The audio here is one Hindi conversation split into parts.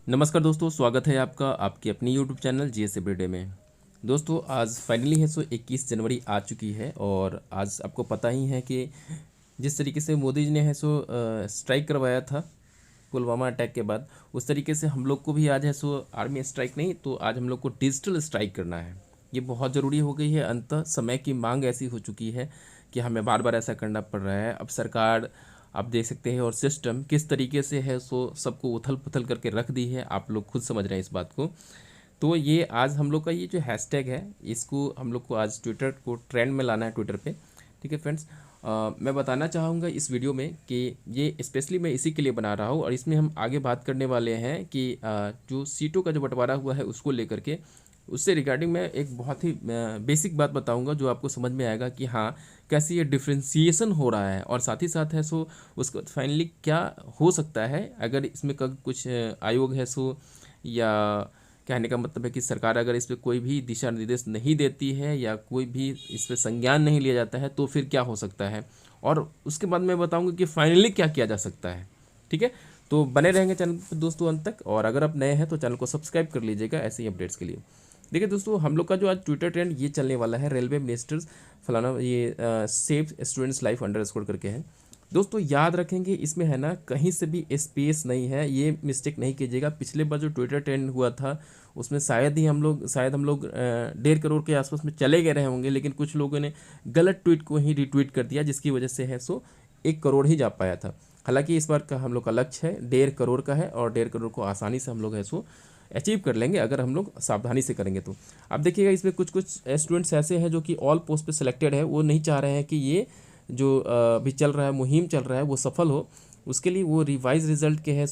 नमस्कार दोस्तों, स्वागत है आपका आपके अपनी यूट्यूब चैनल जीएस एवरीडे में। दोस्तों आज फाइनली है 21 जनवरी आ चुकी है और आज आपको पता ही है कि जिस तरीके से मोदी जी ने स्ट्राइक करवाया था पुलवामा अटैक के बाद, उस तरीके से हम लोग को भी आज आर्मी स्ट्राइक नहीं तो आज हम लोग को डिजिटल स्ट्राइक करना है। ये बहुत ज़रूरी हो गई है। अंततः समय की मांग ऐसी हो चुकी है कि हमें बार बार ऐसा करना पड़ रहा है। अब सरकार आप देख सकते हैं और सिस्टम किस तरीके से सबको उथल पुथल करके रख दी है। आप लोग खुद समझ रहे हैं इस बात को। तो ये आज हम लोग का ये जो हैशटैग है, इसको हम लोग को आज ट्विटर को ट्रेंड में लाना है ट्विटर पे। ठीक है फ्रेंड्स, मैं बताना चाहूँगा इस वीडियो में कि ये स्पेशली मैं इसी के लिए बना रहा हूँ और इसमें हम आगे बात करने वाले हैं कि जो सीटों का जो बंटवारा हुआ है उसको लेकर के, उससे रिगार्डिंग मैं एक बहुत ही बेसिक बात बताऊंगा जो आपको समझ में आएगा कि हाँ कैसे ये डिफ्रेंसिएशन हो रहा है और साथ ही साथ उसको फाइनली क्या हो सकता है अगर इसमें कब कुछ आयोग या कहने का मतलब है कि सरकार अगर इस पर कोई भी दिशा निर्देश नहीं देती है या कोई भी इस पर संज्ञान नहीं लिया जाता है तो फिर क्या हो सकता है, और उसके बाद मैं बताऊंगा कि फाइनली क्या किया जा सकता है। ठीक है, तो बने रहेंगे चैनल पर दोस्तों अंत तक, और अगर आप नए हैं तो चैनल को सब्सक्राइब कर लीजिएगा ऐसे ही अपडेट्स के लिए। देखिए दोस्तों, हम लोग का जो आज ट्विटर ट्रेंड ये चलने वाला है, रेलवे मिनिस्टर्स फलाना ये सेव स्टूडेंट्स लाइफ अंडरस्कोर करके है। दोस्तों याद रखेंगे इसमें है ना कहीं से भी स्पेस नहीं है, ये मिस्टेक नहीं कीजिएगा। पिछले बार जो ट्विटर ट्रेंड हुआ था उसमें शायद हम लोग 1.5 करोड़ के आसपास में चले गए रहे होंगे, लेकिन कुछ लोगों ने गलत ट्वीट को ही रिट्वीट कर दिया जिसकी वजह से 1 करोड़ ही जा पाया था। हालांकि इस बार का हम लोग का लक्ष्य है 1.5 करोड़ का है और 1.5 करोड़ को आसानी से हम लोग अचीव कर लेंगे अगर हम लोग सावधानी से करेंगे तो। अब देखिएगा इसमें कुछ कुछ स्टूडेंट्स ऐसे हैं जो कि ऑल पोस्ट पे सिलेक्टेड है, वो नहीं चाह रहे हैं कि ये जो अभी चल रहा है मुहिम चल रहा है वो सफल हो। उसके लिए वो रिवाइज रिजल्ट के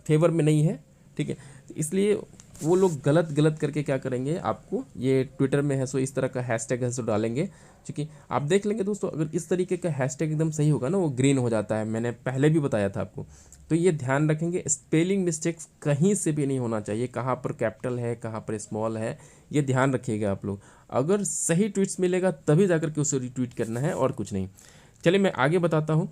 फेवर में नहीं है। ठीक है, तो इसलिए वो लोग गलत गलत करके क्या करेंगे, आपको ये ट्विटर में इस तरह का हैशटैग डालेंगे। क्योंकि आप देख लेंगे दोस्तों, अगर इस तरीके का हैशटैग एकदम सही होगा ना, वो ग्रीन हो जाता है, मैंने पहले भी बताया था आपको। तो ये ध्यान रखेंगे, स्पेलिंग मिस्टेक्स कहीं से भी नहीं होना चाहिए, कहाँ पर कैपिटल है कहाँ पर स्मॉल है, ये ध्यान रखिएगा आप लोग। अगर सही ट्वीट्स मिलेगा तभी जाकर के उसे रिट्वीट करना है और कुछ नहीं। चलिए मैं आगे बताता हूँ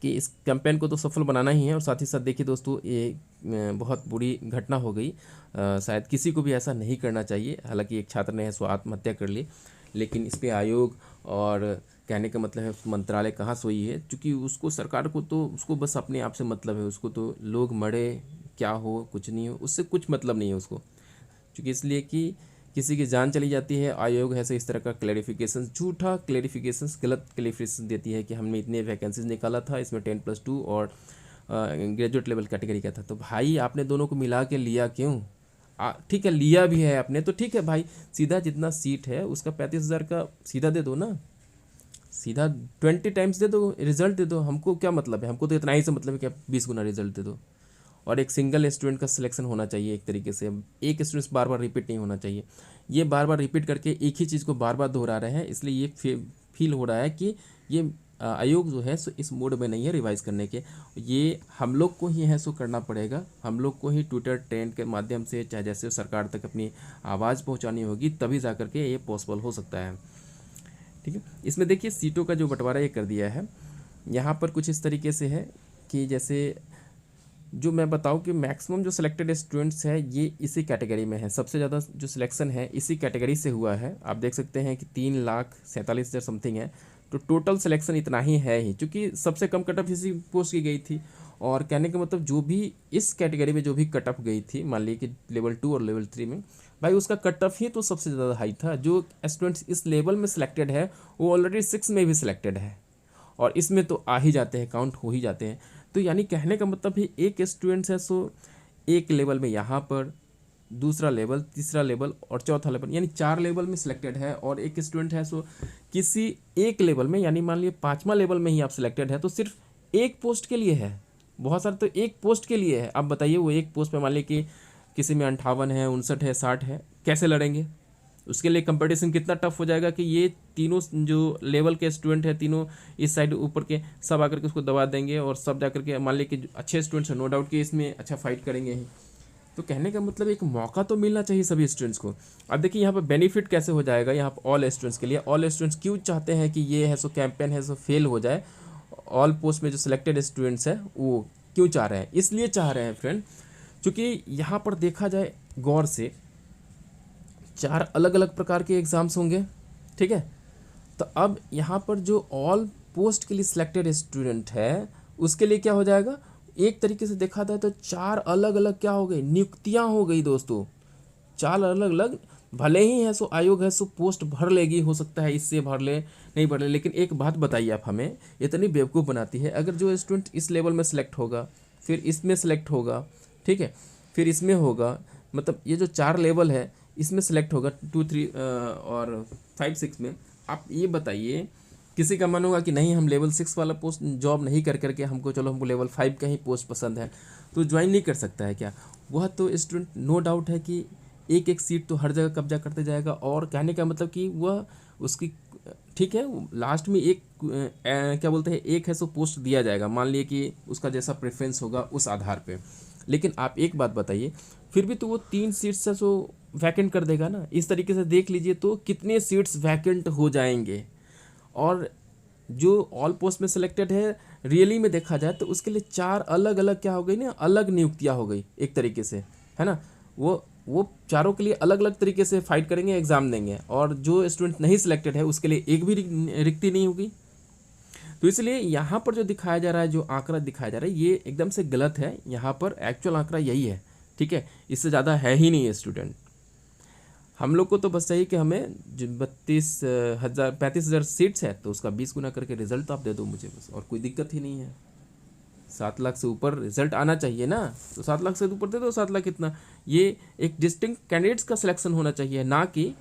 कि इस कैंपेन को तो सफल बनाना ही है। और साथ ही साथ देखिए दोस्तों, ये बहुत बुरी घटना हो गई, शायद किसी को भी ऐसा नहीं करना चाहिए। हालांकि एक छात्र ने आत्महत्या कर ली, लेकिन इस पर आयोग और कहने का मतलब है मंत्रालय कहाँ सोई है, क्योंकि उसको सरकार को तो उसको बस अपने आप से मतलब है। उसको तो लोग मरे क्या हो कुछ नहीं हो उससे कुछ मतलब नहीं है उसको, क्योंकि इसलिए कि किसी की जान चली जाती है। आयोग इस तरह का क्लैरिफिकेशन, झूठा क्लैरिफिकेशन, गलत क्लैरिफिकेशन देती है कि हमने इतने वैकेंसीज निकाला था, इसमें 10+2 और ग्रेजुएट लेवल कैटेगरी का था। तो भाई आपने दोनों को मिला के लिया क्यों? ठीक है लिया भी है आपने तो ठीक है भाई, सीधा जितना सीट है उसका 35,000 का सीधा दे दो ना, सीधा 20 टाइम्स दे दो, रिजल्ट दे दो। हमको क्या मतलब है, हमको तो इतना ही से मतलब है कि आप 20 गुना रिजल्ट दे दो। और एक सिंगल स्टूडेंट का सिलेक्शन होना चाहिए एक तरीके से, एक स्टूडेंट बार बार रिपीट नहीं होना चाहिए। ये बार बार रिपीट करके एक ही चीज़ को बार बार दोहरा रहे हैं, इसलिए ये फील हो रहा है कि ये आयोग इस मोड में नहीं है रिवाइज करने के। ये हम लोग को ही करना पड़ेगा, हम लोग को ही ट्विटर ट्रेंड के माध्यम से चाहे जैसे सरकार तक अपनी आवाज़ पहुंचानी होगी, तभी जा करके ये पॉसिबल हो सकता है। ठीक है, इसमें देखिए सीटों का जो बंटवारा ये कर दिया है, यहाँ पर कुछ इस तरीके से है कि जैसे जो मैं बताऊं कि मैक्सिमम जो सिलेक्टेड स्टूडेंट्स है ये इसी कैटेगरी में है, सबसे ज़्यादा जो सिलेक्शन है इसी कैटेगरी से हुआ है। आप देख सकते हैं कि 3,47,000 समथिंग है, तो टोटल सिलेक्शन इतना ही है ही, क्योंकि सबसे कम कटअप इसी पोस्ट की गई थी। और कहने का मतलब जो भी इस कैटेगरी में जो भी कटअप गई थी, मान ली कि लेवल 2 और लेवल 3 में, भाई उसका कटअप ही तो सबसे ज़्यादा हाई था। जो स्टूडेंट्स इस लेवल में सिलेक्टेड है वो ऑलरेडी 6 में भी सिलेक्टेड है और इसमें तो आ ही जाते हैं, काउंट हो ही जाते हैं। तो यानी कहने का मतलब है एक स्टूडेंट्स एक लेवल में यहाँ पर, दूसरा लेवल, तीसरा लेवल और चौथा लेवल, यानी 4 लेवल में सिलेक्टेड है। और एक स्टूडेंट है किसी एक लेवल में, यानी मान लिए 5वां लेवल में ही आप सिलेक्टेड है, तो सिर्फ एक पोस्ट के लिए है। बहुत सारे तो एक पोस्ट के लिए है। अब बताइए वो एक पोस्ट पे मान लीजिए कि किसी में 58 है, 59 है, 60 है, कैसे लड़ेंगे? उसके लिए कंपटीशन कितना टफ हो जाएगा कि ये तीनों जो लेवल के स्टूडेंट हैं, तीनों इस साइड ऊपर के सब आकर के उसको दबा देंगे और सब जाकर के मान लीजिए कि अच्छे स्टूडेंट्स हैं, नो डाउट कि इसमें अच्छा फाइट करेंगे ही। तो कहने का मतलब एक मौका तो मिलना चाहिए सभी स्टूडेंट्स को। अब देखिए यहाँ पर बेनिफिट कैसे हो जाएगा, यहाँ पर ऑल स्टूडेंट्स के लिए। ऑल स्टूडेंट्स क्यों चाहते हैं कि ये कैंपेन फेल हो जाए? ऑल पोस्ट में जो सिलेक्टेड स्टूडेंट्स हैं वो क्यों चाह रहे हैं? इसलिए चाह रहे हैं फ्रेंड, क्योंकि यहाँ पर देखा जाए गौर से 4 अलग अलग प्रकार के एग्ज़ाम्स होंगे, ठीक है। तो अब यहाँ पर जो ऑल पोस्ट के लिए सिलेक्टेड स्टूडेंट है उसके लिए क्या हो जाएगा, एक तरीके से देखा जाए तो 4 अलग अलग क्या हो गई, नियुक्तियाँ हो गई दोस्तों। 4 अलग अलग, भले ही है सो आयोग है सो पोस्ट भर लेगी, हो सकता है इससे भर ले नहीं भर ले, लेकिन एक बात बताइए आप हमें, इतनी बेवकूफ़ बनाती है। अगर जो स्टूडेंट इस लेवल में सेलेक्ट होगा, फिर इसमें सेलेक्ट होगा, ठीक है, फिर इसमें होगा, मतलब ये जो 4 लेवल है इसमें सेलेक्ट होगा 2, 3 और 5, 6 में, आप ये बताइए किसी का मन होगा कि नहीं हम लेवल 6 वाला पोस्ट जॉब नहीं कर करके हमको हमको लेवल 5 का ही पोस्ट पसंद है, तो ज्वाइन नहीं कर सकता है क्या? वह तो स्टूडेंट नो डाउट है कि एक एक सीट तो हर जगह कब्जा करते जाएगा, और कहने का मतलब कि वह उसकी, ठीक है, लास्ट में एक क्या बोलते हैं, एक है सो पोस्ट दिया जाएगा, मान लिए कि उसका जैसा प्रेफरेंस होगा उस आधार पे। लेकिन आप एक बात बताइए, फिर भी तो वो 3 सीट्स है सो वैकेंट कर देगा ना। इस तरीके से देख लीजिए तो कितने सीट्स वैकेंट हो जाएंगे। और जो ऑल पोस्ट में सिलेक्टेड है रियली में देखा जाए तो उसके लिए 4 अलग अलग क्या हो गई ना, अलग नियुक्तियाँ हो गई एक तरीके से, है ना। वो चारों के लिए अलग अलग तरीके से फाइट करेंगे, एग्ज़ाम देंगे, और जो स्टूडेंट नहीं सिलेक्टेड है उसके लिए एक भी रिक्ति नहीं होगी। तो इसलिए यहाँ पर जो दिखाया जा रहा है, जो आंकड़ा दिखाया जा रहा है, ये एकदम से गलत है। यहाँ पर एक्चुअल आंकड़ा यही है, ठीक है, इससे ज़्यादा है ही नहीं है स्टूडेंट। हम लोग को तो बस चाहिए कि हमें जो 35,000 सीट्स है तो उसका 20 गुना करके रिजल्ट आप दे दो मुझे बस, और कोई दिक्कत ही नहीं है। 7 लाख से ऊपर रिजल्ट आना चाहिए ना, तो 7 लाख से ऊपर दे दो। 7 लाख कितना, ये एक डिस्टिंक्ट कैंडिडेट्स का सिलेक्शन होना चाहिए, ना कि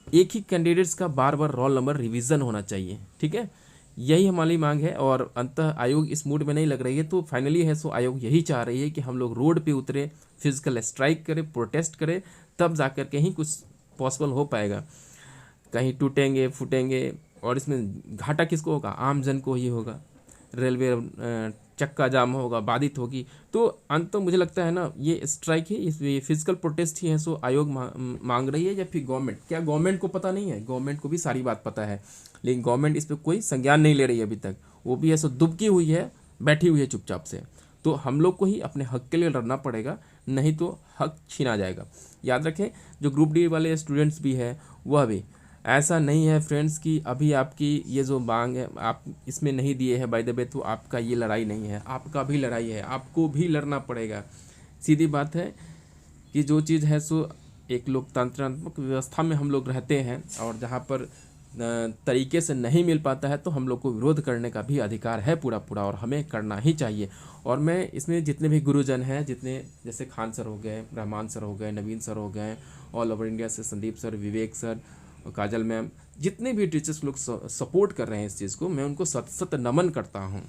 एक ही कैंडिडेट्स का बार बार रोल नंबर रिवीजन होना चाहिए, ठीक है। यही हमारी मांग है, और अंततः आयोग इस मूड में नहीं लग रही है। तो फाइनली है सो आयोग यही चाह रही है कि हम लोग रोड पे उतरे, फिजिकल स्ट्राइक करें, प्रोटेस्ट करें, तब जा कर के ही कुछ पॉसिबल हो पाएगा। कहीं टूटेंगे फूटेंगे, और इसमें घाटा किसको होगा, आम जन को ही होगा। रेलवे चक्का जाम होगा, बाधित होगी। तो अंत तो मुझे लगता है ना, ये स्ट्राइक ही, इस फिजिकल प्रोटेस्ट ही है सो आयोग मांग रही है, या फिर गवर्नमेंट। क्या गवर्नमेंट को पता नहीं है? गवर्नमेंट को भी सारी बात पता है, लेकिन गवर्नमेंट इस पर कोई संज्ञान नहीं ले रही है अभी तक। वो भी है सो दुबकी हुई है, बैठी हुई है चुपचाप से। तो हम लोग को ही अपने हक के लिए लड़ना पड़ेगा, नहीं तो हक छीना जाएगा। याद रखें, जो ग्रुप डी वाले स्टूडेंट्स भी है वह भी, ऐसा नहीं है फ्रेंड्स कि अभी आपकी ये जो मांग है आप इसमें नहीं दिए हैं बाय द वे, तो आपका ये लड़ाई नहीं है, आपका भी लड़ाई है, आपको भी लड़ना पड़ेगा। सीधी बात है कि जो चीज़ है सो एक लोकतंत्रात्मक व्यवस्था में हम लोग रहते हैं, और जहाँ पर तरीके से नहीं मिल पाता है तो हम लोग को विरोध करने का भी अधिकार है पूरा पूरा, और हमें करना ही चाहिए। और मैं इसमें जितने भी गुरुजन हैं, जितने जैसे खान सर हो गए, रहमान सर हो गए, नवीन सर हो गए, ऑल ओवर इंडिया से संदीप सर, विवेक सर, काजल मैम, जितने भी टीचर्स लोग सपोर्ट कर रहे हैं इस चीज़ को, मैं उनको सत सत नमन करता हूँ,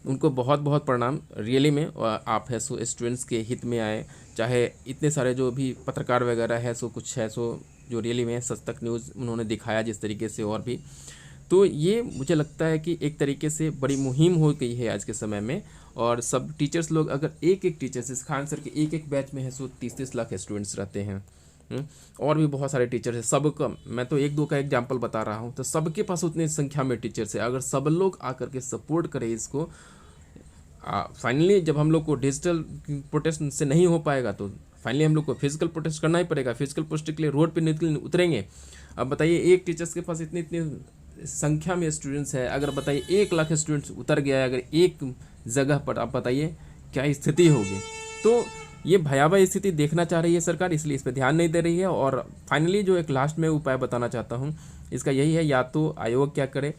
उनको बहुत बहुत प्रणाम रियली में। आप है सो स्टूडेंट्स के हित में आए, चाहे इतने सारे जो भी पत्रकार वगैरह है सो कुछ है सो जो रियली में सच तक न्यूज़ उन्होंने दिखाया जिस तरीके से, और भी तो ये मुझे लगता है कि एक तरीके से बड़ी मुहिम हो गई है आज के समय में। और सब टीचर्स लोग, अगर एक एक टीचर से, खान सर के एक एक बैच में है सो 30-30 लाख स्टूडेंट्स रहते हैं, और भी बहुत सारे टीचर्स हैं। सबका मैं तो 1-2 का एग्जांपल बता रहा हूँ, तो सबके पास उतनी संख्या में टीचर्स है। अगर सब लोग आकर के सपोर्ट करें इसको, फाइनली जब हम लोग को डिजिटल प्रोटेस्ट से नहीं हो पाएगा तो फाइनली हम लोग को फिजिकल प्रोटेस्ट करना ही पड़ेगा। फिजिकल प्रोटेस्ट के लिए रोड पे उतरेंगे। अब बताइए, एक टीचर्स के पास इतनी इतनी संख्या में स्टूडेंट्स है, अगर बताइए 1 लाख स्टूडेंट्स उतर गया है अगर एक जगह पर, आप बताइए क्या स्थिति होगी। तो ये भयावह स्थिति देखना चाह रही है सरकार, इसलिए इस पर ध्यान नहीं दे रही है। और फाइनली जो एक लास्ट में उपाय बताना चाहता हूँ इसका यही है, या तो आयोग क्या करे,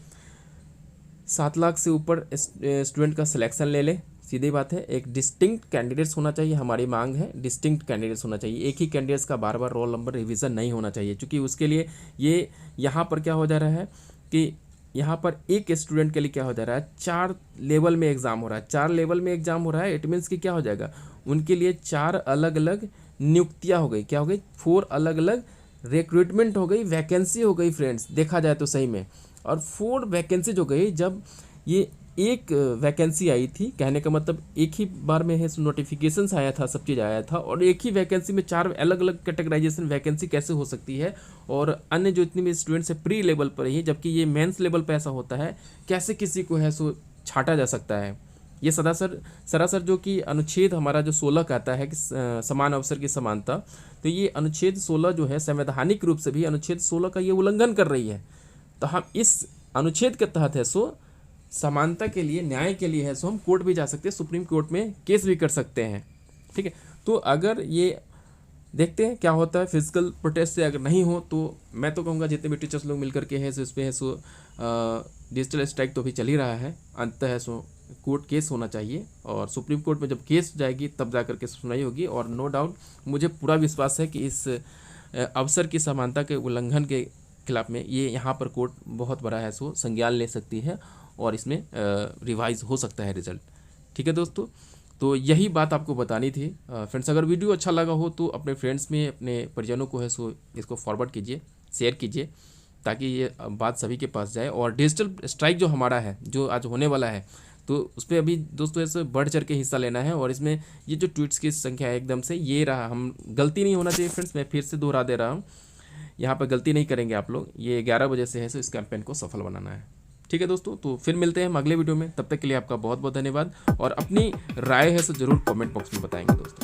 7 लाख से ऊपर स्टूडेंट का सिलेक्शन ले ले। सीधी बात है, एक डिस्टिंक्ट कैंडिडेट्स होना चाहिए, हमारी मांग है डिस्टिंक्ट कैंडिडेट्स होना चाहिए। एक ही कैंडिडेट्स का बार बार रोल नंबर रिवीजन नहीं होना चाहिए, क्योंकि उसके लिए ये यहाँ पर क्या हो जा रहा है कि यहाँ पर एक स्टूडेंट के लिए क्या हो जा रहा है, 4 लेवल में एग्ज़ाम हो रहा है। 4 लेवल में एग्ज़ाम हो रहा है, इट मीन्स कि क्या हो जाएगा, उनके लिए 4 अलग अलग नियुक्तियाँ हो गई। क्या हो गई, 4 अलग अलग रिक्रूटमेंट हो गई, वैकेंसी हो गई फ्रेंड्स, देखा जाए तो सही में। और 4 वैकेंसी हो गई, जब ये एक वैकेंसी आई थी, कहने का मतलब एक ही बार में है नोटिफिकेशंस आया था, सब चीज़ आया था, और एक ही वैकेंसी में 4 अलग अलग कैटेगराइजेशन वैकेंसी कैसे हो सकती है। और अन्य जो इतने भी स्टूडेंट्स है प्री लेवल पर ही, जबकि ये मेंस लेवल पर ऐसा होता है, कैसे किसी को है सो छांटा जा सकता है। ये सरासर जो कि अनुच्छेद हमारा जो 16 कहता है कि समान अवसर की समानता, तो ये अनुच्छेद 16 जो है संवैधानिक रूप से भी अनुच्छेद 16 का ये उल्लंघन कर रही है। तो हम इस अनुच्छेद के तहत है सो समानता के लिए, न्याय के लिए है सो हम कोर्ट भी जा सकते हैं, सुप्रीम कोर्ट में केस भी कर सकते हैं। ठीक है, तो अगर ये देखते हैं क्या होता है, फिजिकल प्रोटेस्ट से अगर नहीं हो तो मैं तो कहूँगा जितने भी टीचर्स लोग मिलकर के है सो इस पर है सो डिजिटल स्ट्राइक तो अभी चल ही रहा है, अंत है सो कोर्ट केस होना चाहिए और सुप्रीम कोर्ट में जब केस जाएगी तब जा कर के सुनवाई होगी। और नो डाउट मुझे पूरा विश्वास है कि इस अवसर की समानता के उल्लंघन के खिलाफ में ये यहाँ पर कोर्ट बहुत बड़ा है सो संज्ञान ले सकती है और इसमें रिवाइज हो सकता है रिजल्ट। ठीक है दोस्तों, तो यही बात आपको बतानी थी। फ्रेंड्स, अगर वीडियो अच्छा लगा हो तो अपने फ्रेंड्स में, अपने परिजनों को है सो इसको फॉरवर्ड कीजिए, शेयर कीजिए, ताकि ये बात सभी के पास जाए। और डिजिटल स्ट्राइक जो हमारा है, जो आज होने वाला है, तो उस पर अभी दोस्तों ऐसे बढ़ चढ़ के हिस्सा लेना है। और इसमें ये जो ट्वीट्स की संख्या है एकदम से ये रहा, हम गलती नहीं होना चाहिए फ्रेंड्स, मैं फिर से दोहरा दे रहा हूँ, यहाँ पर गलती नहीं करेंगे आप लोग। ये 11 बजे से है सो इस कैंपेन को सफल बनाना है। ठीक है दोस्तों, तो फिर मिलते हैं हम अगले वीडियो में, तब तक के लिए आपका बहुत बहुत धन्यवाद और अपनी राय है सो जरूर कमेंट बॉक्स में बताएंगे दोस्तों।